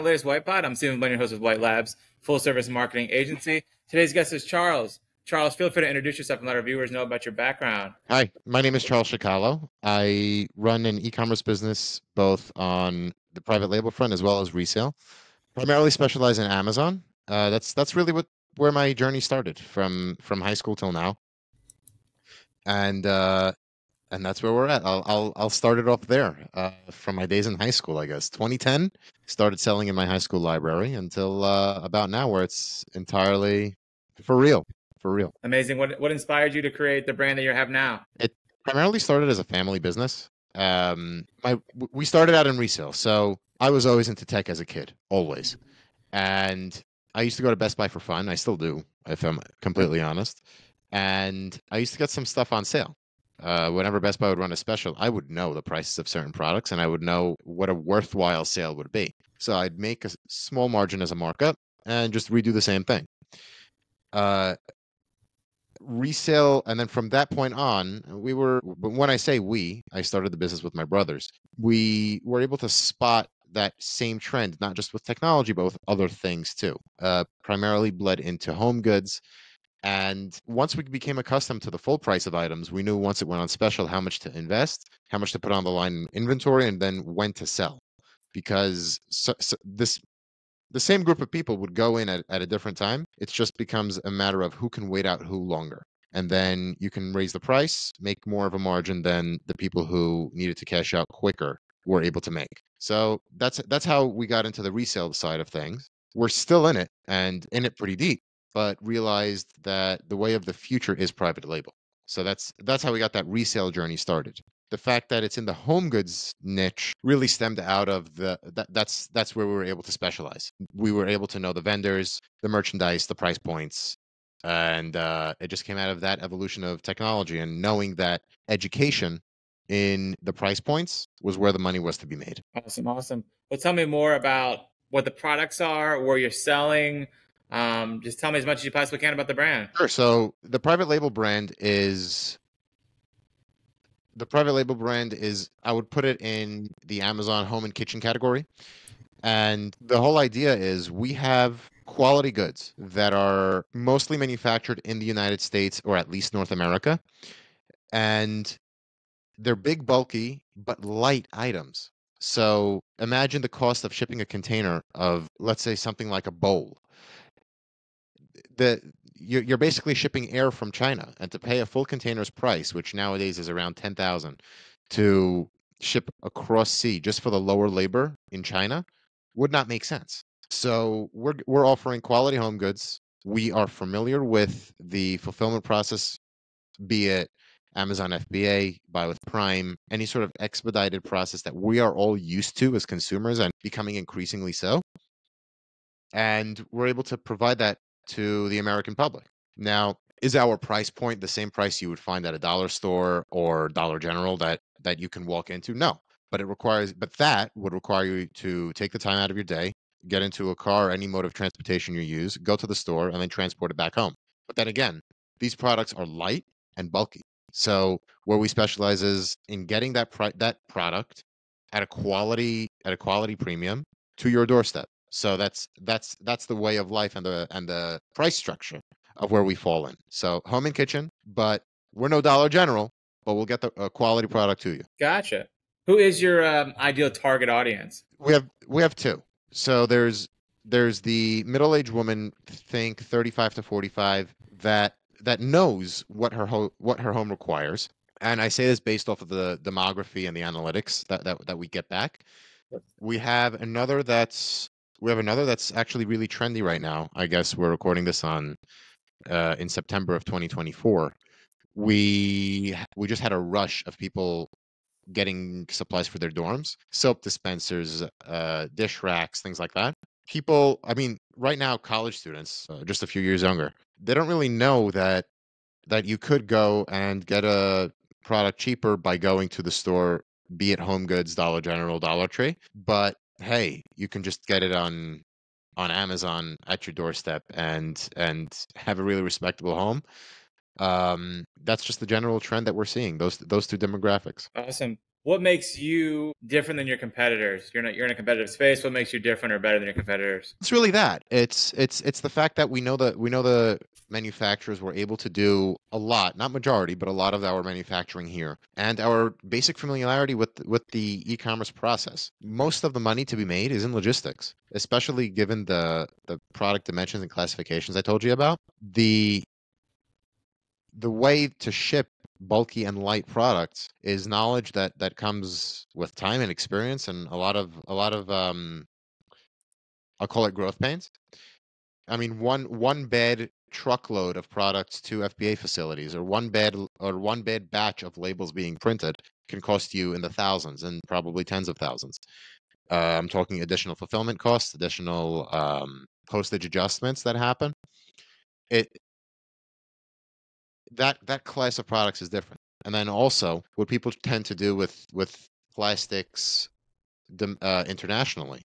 the latest White Pod. I'm Stephen Bunyan, host of White Labs, full-service marketing agency. Today's guest is Charles. Charles, feel free to introduce yourself and let our viewers know about your background. Hi, my name is Charles Chakkalo. I run an e-commerce business both on the private label front as well as resale. Primarily specialize in Amazon. That's really where my journey started from high school till now, and that's where we're at. I'll start it off there. From my days in high school, I guess 2010 started selling in my high school library until about now, where it's entirely for real. For real. Amazing. What inspired you to create the brand that you have now? It primarily started as a family business. We started out in resale, so I was always into tech as a kid, always. And I used to go to Best Buy for fun. I still do, if I'm completely honest. And I used to get some stuff on sale. Whenever Best Buy would run a special, I would know the prices of certain products, and I would know what a worthwhile sale would be. So I'd make a small margin as a markup and just redo the same thing. Resale, and then from that point on, when I say I started the business with my brothers. We were able to spot that same trend, not just with technology, but with other things too. Primarily bled into home goods. And once we became accustomed to the full price of items, we knew once it went on special how much to invest, how much to put on the line in inventory, and then when to sell. Because the same group of people would go in at a different time. It just becomes a matter of who can wait out who longer. And then you can raise the price, make more of a margin than the people who needed to cash out quicker were able to make. So that's how we got into the resale side of things. We're still in it and in it pretty deep, but realized that the way of the future is private label. So that's how we got that resale journey started. The fact that it's in the home goods niche really stemmed out of that's where we were able to specialize. We were able to know the vendors, the merchandise, the price points, and it just came out of that evolution of technology and knowing that education in the price points was where the money was to be made. Awesome. Well, tell me more about what the products are, where you're selling. Just tell me as much as you possibly can about the brand. Sure. So the private label brand is, I would put it in the Amazon home and kitchen category. And the whole idea is we have quality goods that are mostly manufactured in the United States or at least North America. And they're big, bulky, but light items. So imagine the cost of shipping a container of, let's say, something like a bowl. You're basically shipping air from China, and to pay a full container's price, which nowadays is around 10,000, to ship across sea just for the lower labor in China, would not make sense. So we're offering quality home goods. We are familiar with the fulfillment process, be it Amazon FBA, Buy with Prime, any sort of expedited process that we are all used to as consumers and becoming increasingly so. And we're able to provide that to the American public. Now, is our price point the same price you would find at a dollar store or Dollar General that you can walk into? No, but that would require you to take the time out of your day, get into a car or any mode of transportation you use, go to the store, and then transport it back home. But then again, these products are light and bulky. So where we specialize is in getting that product at a quality premium to your doorstep. So that's the way of life and the price structure of where we fall in. So home and kitchen, but we're no Dollar General, but we'll get the quality product to you. Gotcha. Who is your ideal target audience? We have two. So there's the middle-aged woman, think 35 to 45, that knows what her home requires. And I say this based off of the demography and the analytics that we get back. We have another that's actually really trendy right now. I guess we're recording this in September of 2024. We just had a rush of people getting supplies for their dorms, soap dispensers, dish racks, things like that. People, I mean, right now, college students, just a few years younger, they don't really know that you could go and get a product cheaper by going to the store, be it Home Goods, Dollar General, Dollar Tree. But hey, you can just get it on Amazon at your doorstep and have a really respectable home. That's just the general trend that we're seeing. Those two demographics. Awesome. What makes you different than your competitors? You're in a competitive space. What makes you different or better than your competitors? It's really that. It's the fact that we know the manufacturers were able to do a lot, not majority, but a lot of our manufacturing here, and our basic familiarity with the e-commerce process. Most of the money to be made is in logistics, especially given the product dimensions and classifications I told you about. The way to ship bulky and light products is knowledge that comes with time and experience and a lot of I'll call it growth pains. I mean, one bed truckload of products to FBA facilities, or one bed batch of labels being printed can cost you in the thousands and probably tens of thousands. I'm talking additional fulfillment costs, additional postage adjustments that happen. It that class of products is different. And then also, what people tend to do with plastics internationally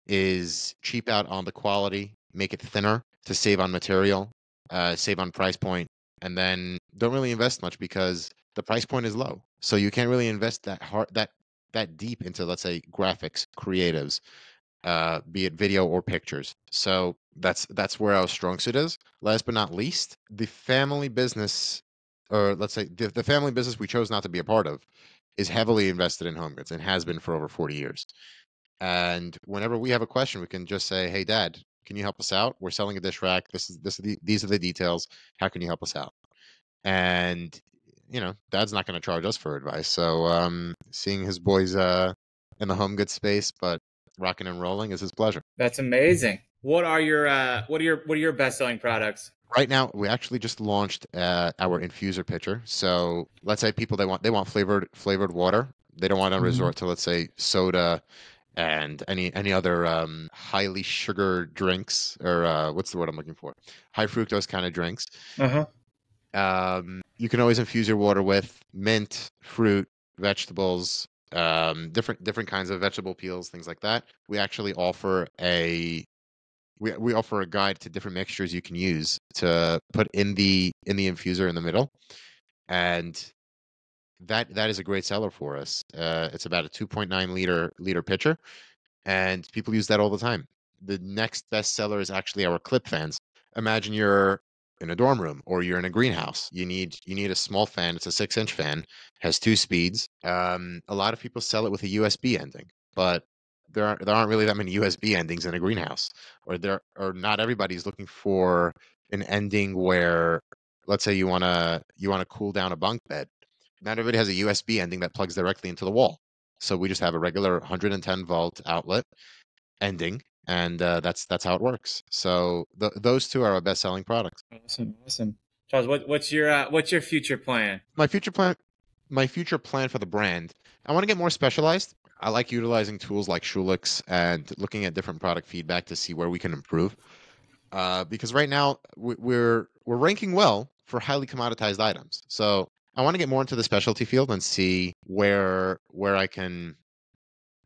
is cheap out on the quality, make it thinner to save on material, save on price point, and then don't really invest much because the price point is low. So you can't really invest that deep into, let's say, graphics, creatives, be it video or pictures. So that's where our strong suit is. Last but not least, the family business, or let's say the family business we chose not to be a part of, is heavily invested in home goods and has been for over 40 years. And whenever we have a question, we can just say, "Hey, Dad, can you help us out? We're selling a dish rack. These are the details. How can you help us out?" And Dad's not going to charge us for advice. So seeing his boys in the home goods space, but rocking and rolling, is his pleasure. That's amazing. What are your best selling products? Right now, we actually just launched our infuser pitcher. So let's say people they want flavored water. They don't want to Mhm. resort to, let's say, soda and any other highly sugar drinks, or what's the word I'm looking for? High fructose kind of drinks. Uh-huh. You can always infuse your water with mint, fruit, vegetables, different kinds of vegetable peels, things like that. We offer a guide to different mixtures you can use to put in the infuser in the middle, and that is a great seller for us. It's about a 2.9 liter pitcher, and people use that all the time. The next best seller is actually our clip fans. Imagine you're in a dorm room or you're in a greenhouse. You need a small fan. It's a 6-inch fan, has 2 speeds. A lot of people sell it with a USB ending, but there aren't really that many USB endings in a greenhouse, or not everybody's looking for an ending where, let's say, you wanna cool down a bunk bed. Not everybody has a USB ending that plugs directly into the wall. So we just have a regular 110-volt outlet ending, and that's how it works. So those two are our best-selling products. Awesome, awesome. Charles, what's your future plan? My future plan, my future plan for the brand, I want to get more specialized. I like utilizing tools like Schulix and looking at different product feedback to see where we can improve. Because right now we're ranking well for highly commoditized items. So I want to get more into the specialty field and see where I can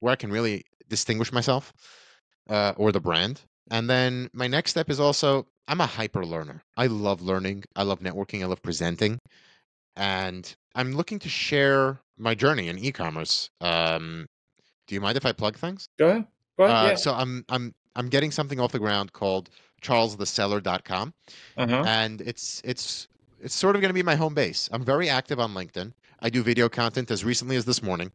really distinguish myself, or the brand. And then my next step is also, I'm a hyper learner. I love learning. I love networking. I love presenting, and I'm looking to share my journey in e-commerce. Do you mind if I plug things? Go ahead. Go ahead. Yeah. So I'm getting something off the ground called charlestheseller.com, Uh-huh. and it's sort of going to be my home base. I'm very active on LinkedIn. I do video content as recently as this morning.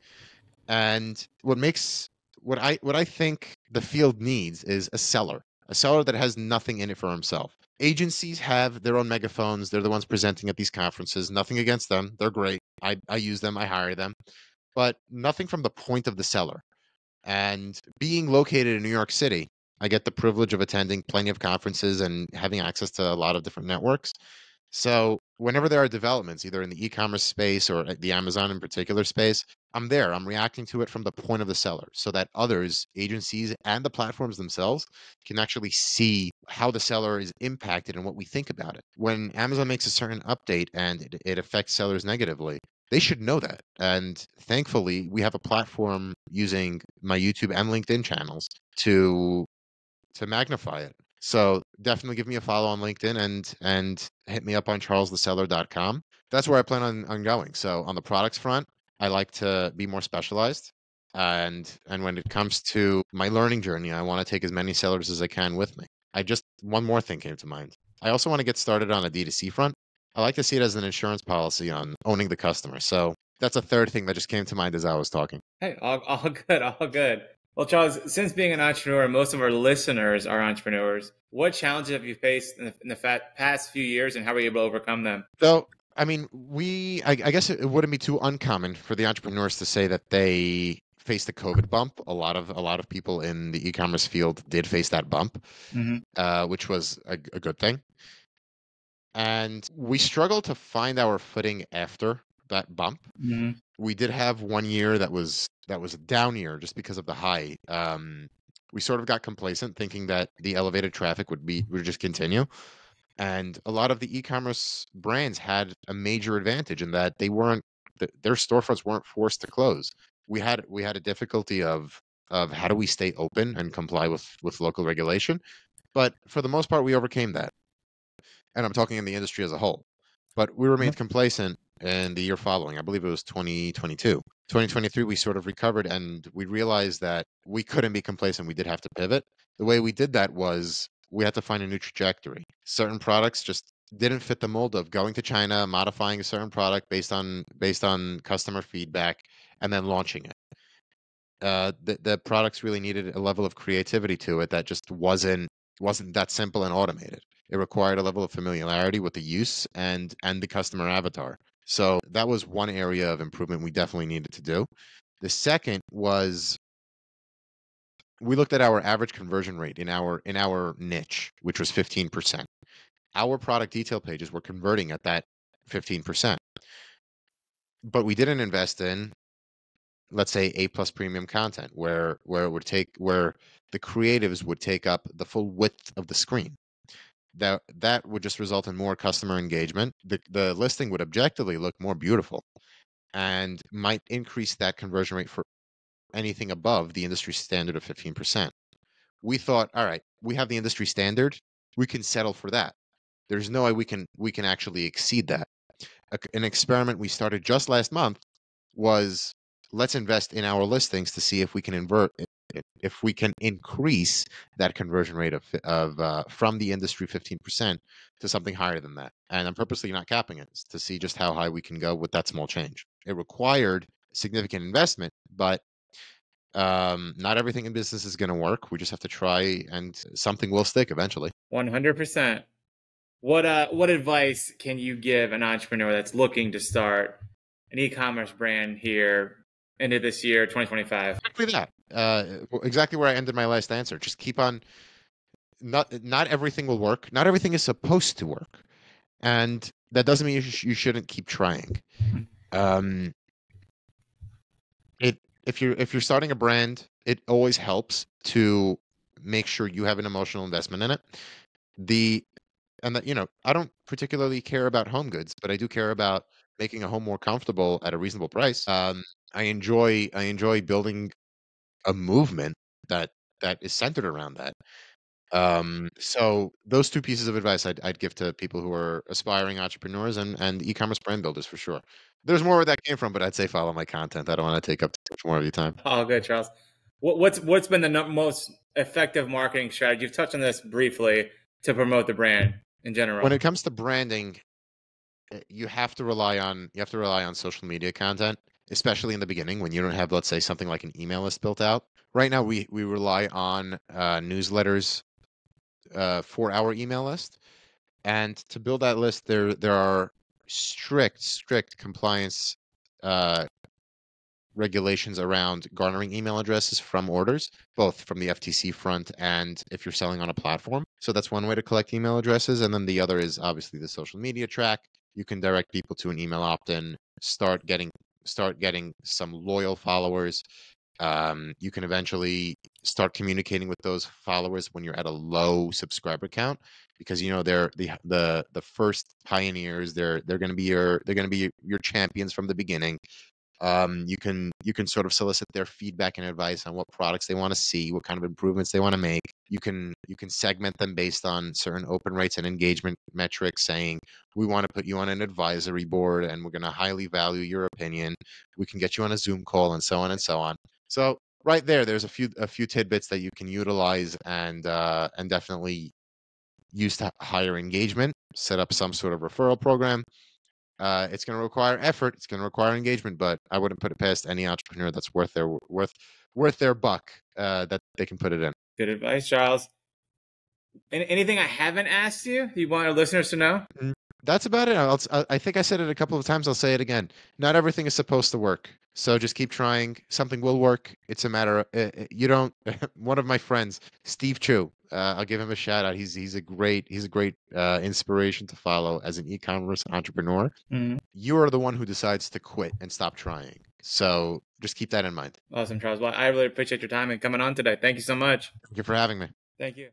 And what I think the field needs is a seller that has nothing in it for himself. Agencies have their own megaphones. They're the ones presenting at these conferences. Nothing against them. They're great. I use them. I hire them. But nothing from the point of the seller. And being located in New York City, I get the privilege of attending plenty of conferences and having access to a lot of different networks. So whenever there are developments, either in the e-commerce space or at the Amazon in particular space, I'm there. I'm reacting to it from the point of the seller so that others, agencies, and the platforms themselves can actually see how the seller is impacted and what we think about it. When Amazon makes a certain update and it affects sellers negatively, they should know that. And thankfully, we have a platform using my YouTube and LinkedIn channels to magnify it. So definitely give me a follow on LinkedIn and hit me up on charlestheseller.com. That's where I plan on going. So on the products front, I like to be more specialized. And when it comes to my learning journey, I want to take as many sellers as I can with me. One more thing came to mind. I also want to get started on a D2C front. I like to see it as an insurance policy on owning the customer. So that's a third thing that just came to mind as I was talking. Hey, all good, all good. Well, Charles, since being an entrepreneur, most of our listeners are entrepreneurs. What challenges have you faced in the past few years, and how were you able to overcome them? So, I mean, I guess it wouldn't be too uncommon for the entrepreneurs to say that they faced a COVID bump. A lot of people in the e-commerce field did face that bump, Mm-hmm. which was a good thing. And we struggled to find our footing after that bump. Mm-hmm. We did have one year that was a down year just because of the high. We sort of got complacent, thinking that the elevated traffic would just continue. And a lot of the e-commerce brands had a major advantage in that their storefronts weren't forced to close. We had a difficulty of how do we stay open and comply with local regulation, but for the most part we overcame that. And I'm talking in the industry as a whole. But we remained complacent in the year following. I believe it was 2022. 2023, we sort of recovered and we realized that we couldn't be complacent. We did have to pivot. The way we did that was we had to find a new trajectory. Certain products just didn't fit the mold of going to China, modifying a certain product based on customer feedback, and then launching it. The products really needed a level of creativity to it that just wasn't that simple and automated. It required a level of familiarity with the use and the customer avatar. So that was one area of improvement we definitely needed to do. The second was we looked at our average conversion rate in our niche, which was 15%. Our product detail pages were converting at that 15%, but we didn't invest in, let's say, A plus premium content where the creatives would take up the full width of the screen. That would just result in more customer engagement. The listing would objectively look more beautiful and might increase that conversion rate for anything above the industry standard of 15%. We thought, all right, we have the industry standard, we can settle for that. There's no way we can actually exceed that. An experiment we started just last month was, let's invest in our listings to see if we can if we can increase that conversion rate of from the industry 15% to something higher than that. And I'm purposely not capping it to see just how high we can go with that small change. It required significant investment, but not everything in business is going to work. We just have to try, and something will stick eventually. 100%. What advice can you give an entrepreneur that's looking to start an e-commerce brand here into this year, 2025? Exactly that. Exactly where I ended my last answer. Just keep on. Not everything will work. Not everything is supposed to work, and that doesn't mean you shouldn't keep trying. Um, it if you're starting a brand, it always helps to make sure you have an emotional investment in it. The and that I don't particularly care about home goods, but I do care about making a home more comfortable at a reasonable price. I enjoy building a movement that that is centered around that. So those two pieces of advice I'd give to people who are aspiring entrepreneurs and e-commerce brand builders for sure. There's more where that came from, but I'd say follow my content. I don't want to take up too much more of your time. All good, Charles. What's been the most effective marketing strategy? You've touched on this briefly to promote the brand in general. When it comes to branding, you have to rely on social media content, especially in the beginning when you don't have, let's say, something like an email list built out. Right now, we rely on newsletters for our email list. And to build that list, there are strict compliance uh, regulations around garnering email addresses from orders, both from the FTC front and if you're selling on a platform. So that's one way to collect email addresses. And then the other is obviously the social media track. You can direct people to an email opt-in, start getting some loyal followers. You can eventually start communicating with those followers when you're at a low subscriber count, because they're the first pioneers. They're going to be your champions from the beginning. You can sort of solicit their feedback and advice on what products they want to see, what kind of improvements they want to make. You can segment them based on certain open rates and engagement metrics, saying we want to put you on an advisory board and we're going to highly value your opinion. We can get you on a Zoom call and so on and so on. So right there's a few tidbits that you can utilize and definitely use to higher engagement. Set up some sort of referral program. It's going to require effort. It's going to require engagement, but I wouldn't put it past any entrepreneur that's worth their buck that they can put it in. Good advice, Charles. Anything I haven't asked you want our listeners to know? That's about it. I think I said it a couple of times. I'll say it again. Not everything is supposed to work. So just keep trying. Something will work. It's a matter of you don't. One of my friends, Steve Chu. I'll give him a shout out. He's a great inspiration to follow as an e-commerce entrepreneur. Mm-hmm. You are the one who decides to quit and stop trying. So just keep that in mind. Awesome, Charles. Well, I really appreciate your time and coming on today. Thank you so much. Thank you for having me. Thank you.